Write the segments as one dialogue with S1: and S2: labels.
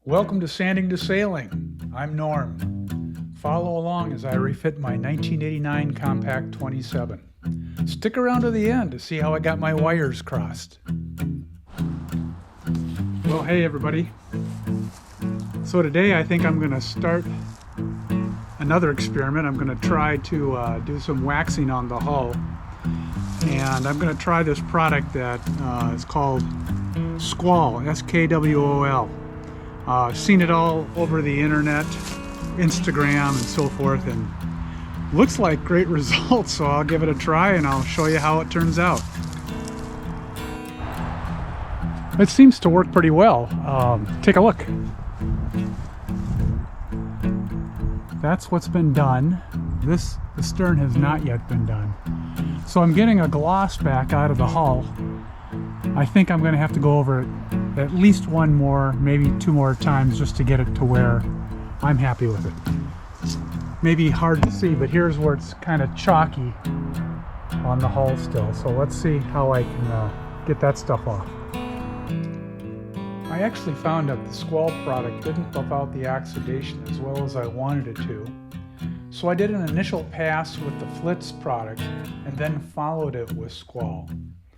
S1: Welcome to Sanding to Sailing. I'm Norm. Follow along as I refit my 1989 Com-Pac 27. Stick around to the end to see how I got my wires crossed. Well, hey everybody. So today I think I'm going to start another experiment. I'm going to try to do some waxing on the hull. And I'm going to try this product that is called Squall, S-K-W-O-L. Seen it all over the internet, Instagram and so forth, and looks like great results, so I'll give it a try and I'll show you how it turns out. It seems to work pretty well. Take a look. That's what's been done. The stern has not yet been done. So I'm getting a gloss back out of the hull. I think I'm going to have to go over it at least one more, maybe two more times just to get it to where I'm happy with it. Maybe hard to see, but here's where it's kind of chalky on the hull still. So let's see how I can get that stuff off. I actually found that the Squall product didn't buff out the oxidation as well as I wanted it to. So I did an initial pass with the Flitz product and then followed it with Squall.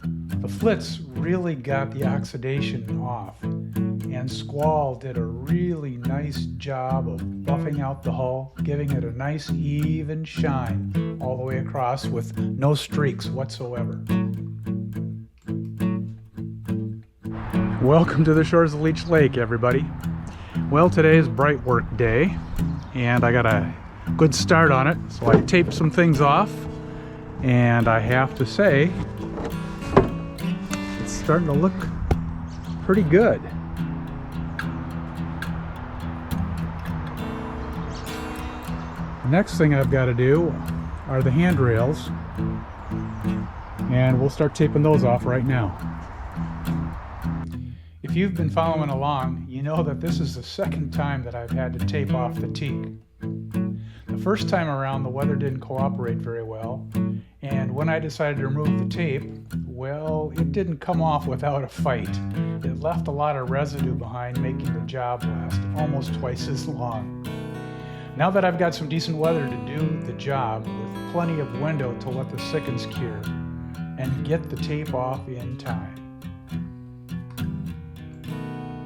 S1: The Flitz really got the oxidation off, and Squall did a really nice job of buffing out the hull, giving it a nice even shine all the way across with no streaks whatsoever. Welcome to the shores of Leech Lake, everybody. Well, today is bright work day, and I got a good start on it, so I taped some things off, and I have to say, it's starting to look pretty good. The next thing I've got to do are the handrails, and we'll start taping those off right now. If you've been following along, you know that this is the second time that I've had to tape off the teak. The first time around, the weather didn't cooperate very well, and when I decided to remove the tape, well, it didn't come off without a fight. It left a lot of residue behind, making the job last almost twice as long. Now that I've got some decent weather to do the job, with plenty of window to let the Sikkens cure, and get the tape off in time.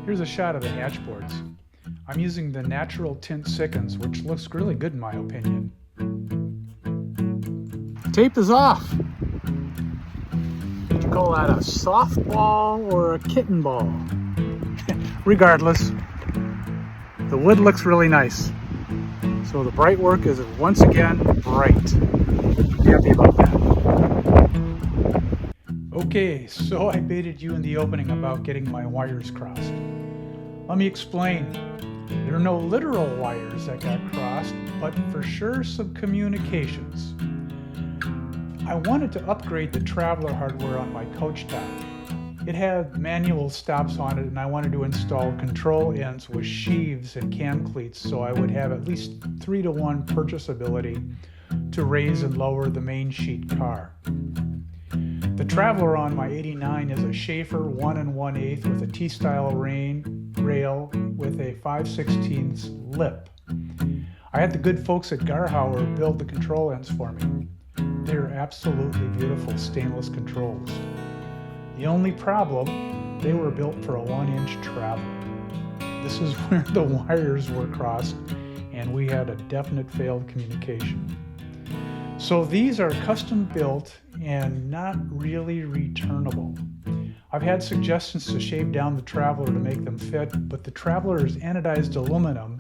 S1: Here's a shot of the hatchboards. I'm using the natural tint Sikkens, which looks really good in my opinion. Tape is off. Did you call that a softball or a kitten ball? Regardless, the wood looks really nice. So the bright work is once again bright. Happy about that. Okay, so I baited you in the opening about getting my wires crossed. Let me explain. There are no literal wires that got crossed, but for sure some communications. I wanted to upgrade the Traveler hardware on my coach top. It had manual stops on it, and I wanted to install control ends with sheaves and cam cleats so I would have at least 3-to-1 purchasability to raise and lower the main sheet car. The Traveler on my 89 is a Schaefer 1 1/8 with a T-style rail with a 5/16 lip. I had the good folks at Garhauer build the control ends for me. They're absolutely beautiful stainless controls. The only problem, they were built for a 1-inch Traveler. This is where the wires were crossed and we had a definite failed communication. So these are custom built and not really returnable. I've had suggestions to shave down the Traveler to make them fit, but the Traveler is anodized aluminum,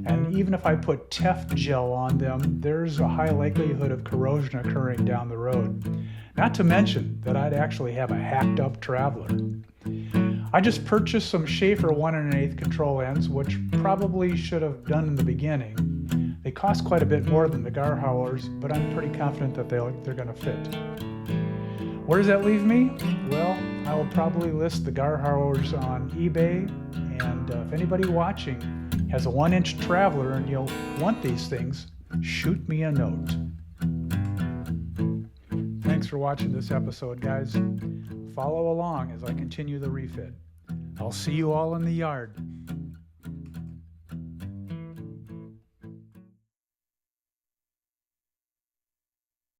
S1: and even if I put Tef gel on them, there's a high likelihood of corrosion occurring down the road. Not to mention that I'd actually have a hacked up Traveler. I just purchased some Schaefer 1 1/8 control ends, which probably should have done in the beginning. They cost quite a bit more than the Garhauers, but I'm pretty confident that they're going to fit. Where does that leave me? Well, I will probably list the Garhauers on eBay, and if anybody watching has a 1-inch Traveler and you'll want these things, shoot me a note. Thanks for watching this episode, guys. Follow along as I continue the refit. I'll see you all in the yard.